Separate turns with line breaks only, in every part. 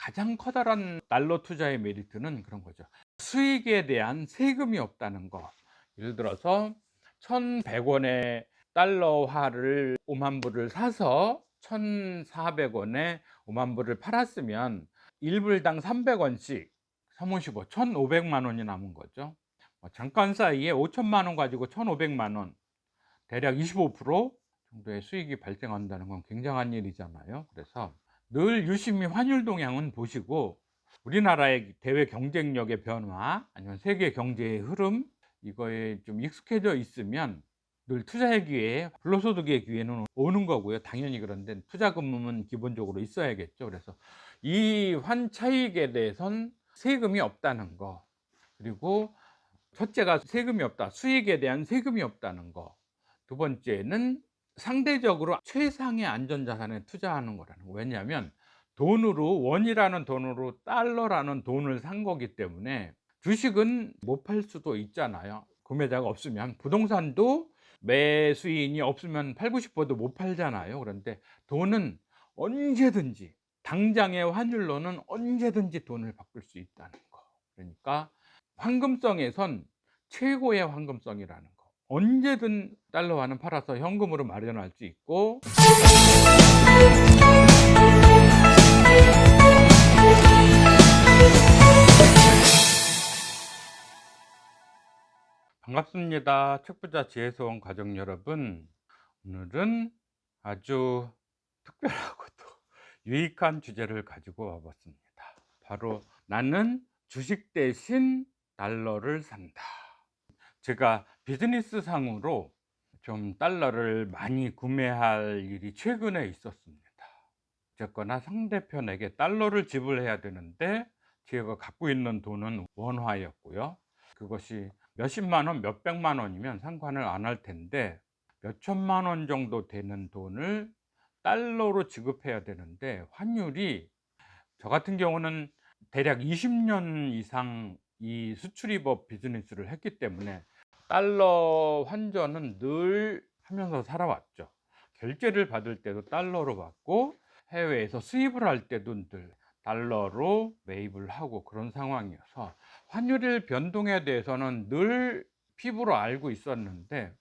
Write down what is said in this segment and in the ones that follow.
가장 커다란 달러 투자의 메리트는 그런 거죠. 수익에 대한 세금이 없다는 거. 예를 들어서 1,100원의 달러화를 5만 불을 사서 1,400원에 5만 불을 팔았으면 1불당 300원씩 355, 1,500만 원이 남은 거죠. 잠깐 사이에 5천만 원 가지고 1,500만 원, 대략 25% 정도의 수익이 발생한다는 건 굉장한 일이잖아요. 그래서 늘 유심히 환율 동향은 보시고, 우리나라의 대외 경쟁력의 변화 아니면 세계 경제의 흐름, 이거에 좀 익숙해져 있으면 늘 투자의 기회, 불로소득의 기회는 오는 거고요. 당연히. 그런데 투자금은 기본적으로 있어야겠죠. 그래서 이 환차익에 대해선 세금이 없다는 거, 그리고 첫째가 세금이 없다, 수익에 대한 세금이 없다는 거. 두 번째는 상대적으로 최상의 안전자산에 투자하는 거라는 거. 왜냐하면 돈으로, 원이라는 돈으로 달러라는 돈을 산 거기 때문에. 주식은 못 팔 수도 있잖아요. 구매자가 없으면. 부동산도 매수인이 없으면 팔고 싶어도 못 팔잖아요. 그런데 돈은 언제든지, 당장의 환율로는 언제든지 돈을 바꿀 수 있다는 거. 그러니까 황금성에선 최고의 황금성이라는 거. 언제든 달러화는 팔아서 현금으로 마련할 수 있고. 반갑습니다. 책부자 지혜소원 가족 여러분. 오늘은 아주 특별하고도 유익한 주제를 가지고 와봤습니다. 바로 나는 주식 대신 달러를 산다. 제가 비즈니스 상으로 좀 달러를 많이 구매할 일이 최근에 있었습니다. 어쨌거나 상대편에게 달러를 지불해야 되는데 제가 갖고 있는 돈은 원화였고요. 그것이 몇십만 원, 몇백만 원이면 상관을 안 할 텐데 몇천만 원 정도 되는 돈을 달러로 지급해야 되는데, 환율이, 저 같은 경우는 대략 20년 이상 이 수출입업 비즈니스를 했기 때문에 달러 환전은 늘 하면서 살아왔죠. 결제를 받을 때도 달러로 받고, 해외에서 수입을 할 때도 늘 달러로 매입을 하고, 그런 상황이어서 환율의 변동에 대해서는 늘 피부로 알고 있었는데,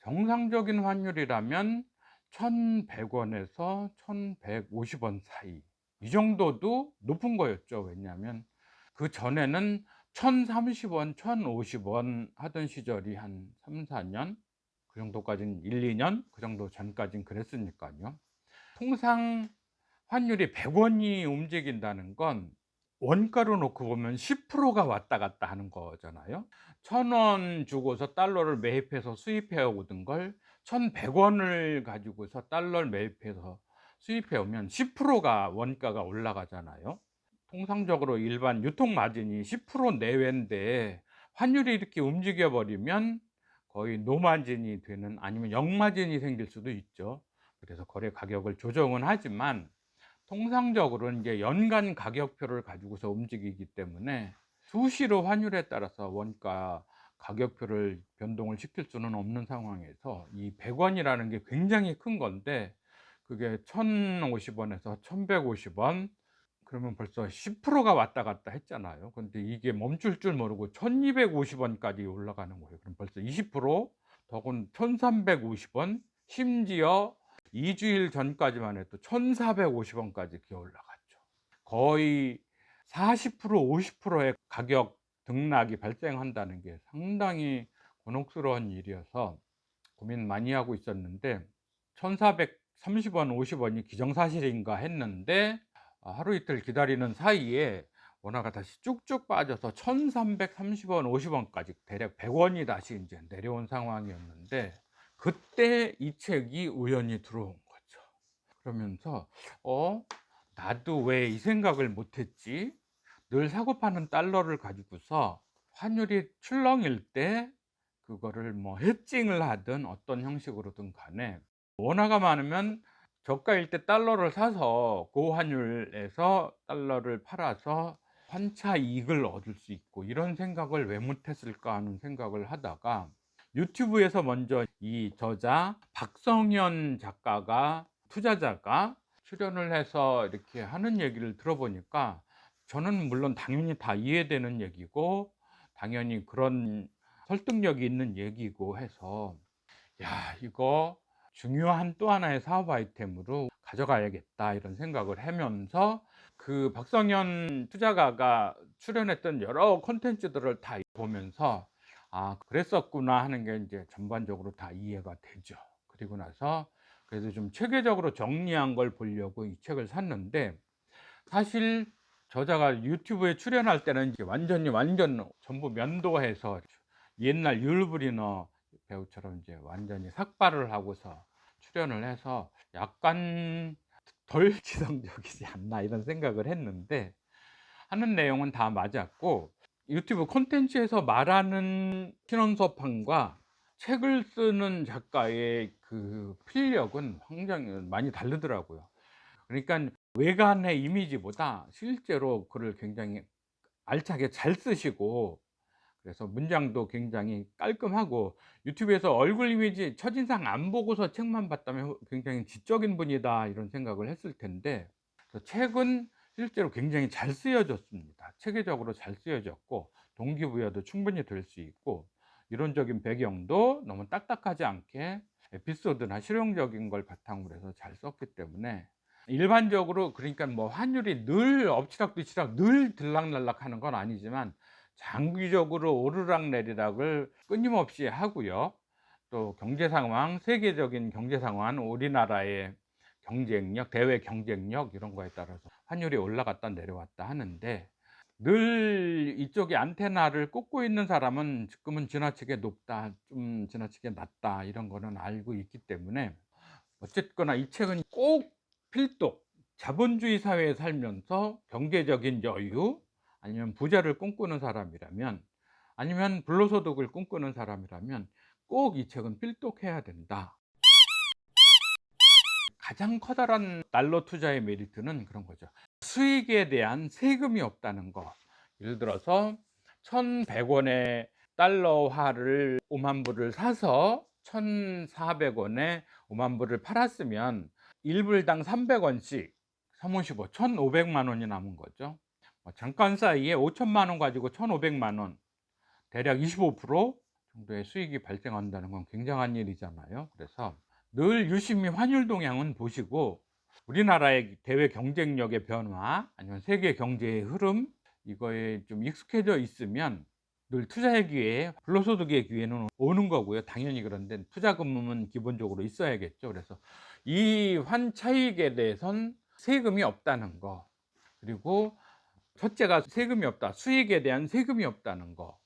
정상적인 환율이라면 1,100원에서 1,150원 사이, 이 정도도 높은 거였죠. 왜냐하면 그 전에는 1,030원, 1,050원 하던 시절이 한 3, 4년, 그 정도까지는 1, 2년 그 정도 전까지는 그랬으니까요. 통상 환율이 100원이 움직인다는 건 원가로 놓고 보면 10%가 왔다 갔다 하는 거잖아요. 1,000원 주고서 달러를 매입해서 수입해 오던 걸 1,100원을 가지고서 달러를 매입해서 수입해 오면 10%가 원가가 올라가잖아요. 통상적으로 일반 유통 마진이 10% 내외인데 환율이 이렇게 움직여 버리면 거의 노마진이 되는, 아니면 역마진이 생길 수도 있죠. 그래서 거래 가격을 조정은 하지만 통상적으로 이제 연간 가격표를 가지고서 움직이기 때문에 수시로 환율에 따라서 원가 가격표를 변동을 시킬 수는 없는 상황에서 이 100원이라는 게 굉장히 큰 건데, 그게 1,050원에서 1,150원, 그러면 벌써 10%가 왔다 갔다 했잖아요. 근데 이게 멈출 줄 모르고 1,250원까지 올라가는 거예요. 그럼 벌써 20%, 더군 1,350원, 심지어 2주일 전까지만 해도 1,450원까지 기어 올라갔죠. 거의 40%, 50%의 가격 등락이 발생한다는 게 상당히 곤혹스러운 일이어서 고민 많이 하고 있었는데, 1,430원, 50원이 기정사실인가 했는데 하루 이틀 기다리는 사이에 원화가 다시 쭉쭉 빠져서 1,330원, 50원까지 대략 100원이 다시 이제 내려온 상황이었는데, 그때 이 책이 우연히 들어온 거죠. 그러면서 나도 왜 이 생각을 못했지? 늘 사고 파는 달러를 가지고서 환율이 출렁일 때 그거를 뭐 헤징을 하든 어떤 형식으로든 간에 원화가 많으면 저가일 때 달러를 사서 고환율에서 달러를 팔아서 환차 이익을 얻을 수 있고, 이런 생각을 왜 못했을까 하는 생각을 하다가 유튜브에서 먼저 이 저자 박성현 작가가, 투자자가 출연을 해서 이렇게 하는 얘기를 들어보니까 저는 물론 당연히 다 이해되는 얘기고 당연히 그런 설득력이 있는 얘기고 해서 '야 이거 중요한 또 하나의 사업 아이템으로 가져가야겠다.' 이런 생각을 하면서 그 박성현 투자가가 출연했던 여러 콘텐츠들을 다 보면서 '아 그랬었구나.' 하는 게 인제 전반적으로 다 이해가 되죠. 그리고 나서 그래도 좀 체계적으로 정리한 걸 보려고 이 책을 샀는데 사실 저자가 유튜브에 출연할 때는 이제 완전 전부 면도해서 옛날 율브리너 배우처럼 이제 완전히 삭발을 하고서 출연을 해서 약간 '덜 지성적이지 않나.' 이런 생각을 했는데 하는 내용은 다 맞았고 유튜브 콘텐츠에서 말하는 신원서판과 책을 쓰는 작가의 그 필력은 굉장히 많이 다르더라고요. 그러니깐 외관의 이미지보다 실제로 글을 굉장히 알차게 잘 쓰시고 그래서 문장도 굉장히 깔끔하고 유튜브에서 얼굴 이미지 첫인상 안 보고서 책만 봤다면 '굉장히 지적인 분이다.' 이런 생각을 했을 텐데 책은 실제로 굉장히 잘 쓰여졌습니다. 체계적으로 잘 쓰여졌고 동기부여도 충분히 될 수 있고 이론적인 배경도 너무 딱딱하지 않게 에피소드나 실용적인 걸 바탕으로 해서 잘 썼기 때문에 일반적으로 그러니까 뭐 환율이 늘 엎치락뒤치락 늘 들락날락하는 건 아니지만 장기적으로 오르락내리락을 끊임없이 하고요. 또 경제 상황, 세계적인 경제 상황, 우리나라의 경쟁력, 대외 경쟁력 이런 거에 따라서 환율이 올라갔다 내려왔다 하는데 늘 이쪽에 안테나를 꽂고 있는 사람은 지금은 지나치게 높다, 좀 지나치게 낮다 이런 거는 알고 있기 때문에 어쨌거나 이 책은 꼭 필독, 자본주의 사회에 살면서 경제적인 여유 아니면 부자를 꿈꾸는 사람이라면 아니면 불로소득을 꿈꾸는 사람이라면 꼭 이 책은 필독해야 된다. 가장 커다란 달러 투자의 메리트는 그런 거죠. 수익에 대한 세금이 없다는 거. 예를 들어서 1,100원의 달러화를 5만 불을 사서 1,400원에 5만 불을 팔았으면 1불당 300원씩 355 1,500만 원이 남은 거죠. 잠깐 사이에 5천만 원 가지고 1,500만 원 대략 25% 정도의 수익이 발생한다는 건 굉장한 일이잖아요. 그래서 늘 유심히 환율 동향은 보시고 우리나라의 대외 경쟁력의 변화 아니면 세계 경제의 흐름 이거에 좀 익숙해져 있으면 늘 투자의 기회, 불로소득의 기회는 오는 거고요. 당연히 그런데 투자금은 기본적으로 있어야겠죠. 그래서 이 환차익에 대해선 세금이 없다는 거 그리고 첫째가 세금이 없다. 수익에 대한 세금이 없다는 거.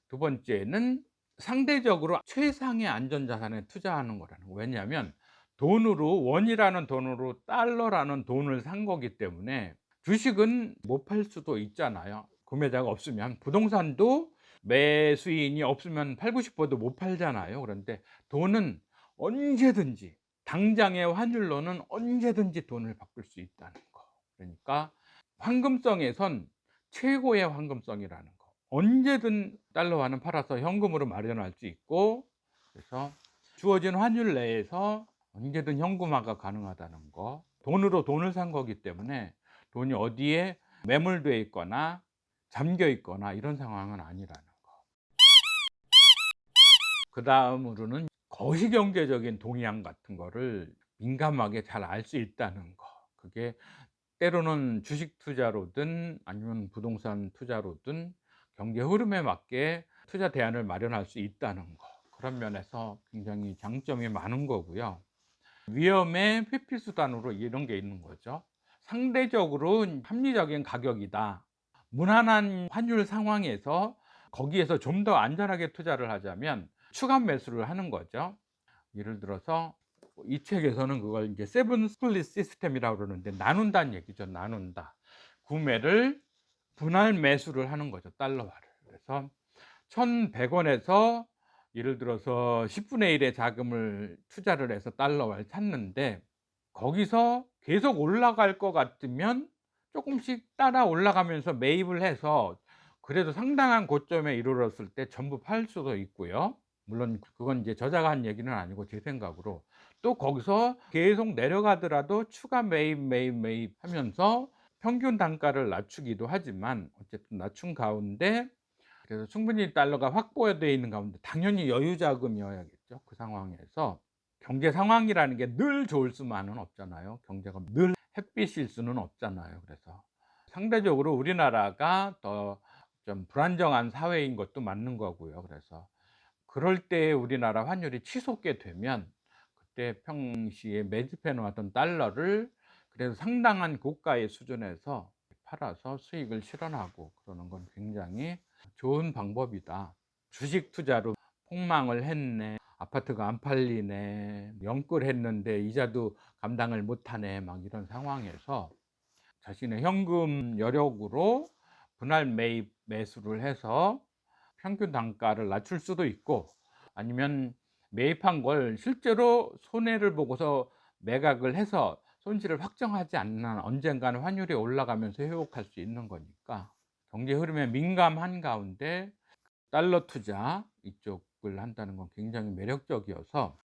두 번째는 상대적으로 최상의 안전자산에 투자하는 거라는 거. 왜냐하면 돈으로 원이라는 돈으로 달러라는 돈을 산 거기 때문에 주식은 못 팔 수도 있잖아요. 구매자가 없으면 부동산도 매수인이 없으면 팔고 싶어도 못 팔잖아요. 그런데 돈은 언제든지 당장의 환율로는 언제든지 돈을 바꿀 수 있다는 거. 그러니까 황금성에선 최고의 황금성이라는 거. 언제든 달러화는 팔아서 현금으로 마련할 수 있고 그래서 주어진 환율 내에서 언제든 현금화가 가능하다는 거. 돈으로 돈을 산 거기 때문에 돈이 어디에 매몰되어 있거나 잠겨 있거나 이런 상황은 아니라는 거. 그다음으로는 거시경제적인 동향 같은 거를 민감하게 잘 알 수 있다는 거. 그게 때로는 주식 투자로든 아니면 부동산 투자로든 경제 흐름에 맞게 투자 대안을 마련할 수 있다는 거. 그런 면에서 굉장히 장점이 많은 거고요. 위험의 회피 수단으로 이런 게 있는 거죠. 상대적으로 합리적인 가격이다. 무난한 환율 상황에서 거기에서 좀 더 안전하게 투자를 하자면 추가 매수를 하는 거죠. 예를 들어서 이 책에서는 그걸 이제 세븐 스플릿 시스템이라고 그러는데 나눈다는 얘기죠. 나눈다. 구매를 분할 매수를 하는 거죠. 달러화를. 그래서 1,100원에서 예를 들어서 10분의 1의 자금을 투자를 해서 달러화를 샀는데 거기서 계속 올라갈 것 같으면 조금씩 따라 올라가면서 매입을 해서 그래도 상당한 고점에 이르렀을 때 전부 팔 수도 있고요. 물론 그건 이제 저자가 한 얘기는 아니고 제 생각으로 또 거기서 계속 내려가더라도 추가 매입 하면서 평균 단가를 낮추기도 하지만 어쨌든 낮춘 가운데 그래서 충분히 달러가 확보되어 있는 가운데 당연히 여유 자금이어야겠죠. 그 상황에서 경제 상황이라는 게 늘 좋을 수만은 없잖아요. 경제가 늘 햇빛일 수는 없잖아요. 그래서 상대적으로 우리나라가 더 좀 불안정한 사회인 것도 맞는 거고요. 그래서 그럴 때 우리나라 환율이 치솟게 되면 그때 평시에 매집해 놓았던 달러를 그래도 상당한 고가의 수준에서 팔아서 수익을 실현하고 그러는 건 굉장히 좋은 방법이다. 주식 투자로 폭망을 했네, 아파트가 안 팔리네, 영끌했는데 이자도 감당을 못하네, 막 이런 상황에서 자신의 현금 여력으로 분할 매입 매수를 해서 평균 단가를 낮출 수도 있고, 아니면 매입한 걸 실제로 손해를 보고서 매각을 해서 손실을 확정하지 않는 한 언젠가는 환율이 올라가면서 회복할 수 있는 거니까 경제 흐름에 민감한 가운데 달러 투자 이쪽을 한다는 건 굉장히 매력적이어서,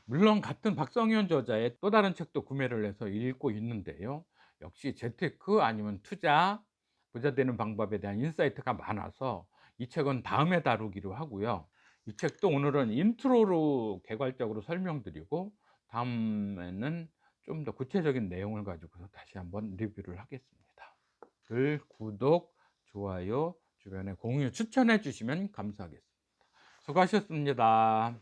물론 같은 박성현 저자의 또 다른 책도 구매를 해서 읽고 있는데요. 역시 재테크 아니면 투자, 부자 되는 방법에 대한 인사이트가 많아서 이 책은 다음에 다루기로 하고요. 이 책도 오늘은 인트로로 개괄적으로 설명드리고 다음에는 좀 더 구체적인 내용을 가지고서 다시 한번 리뷰를 하겠습니다. 글, 구독, 좋아요, 주변에 공유, 추천해 주시면 감사하겠습니다. 수고하셨습니다.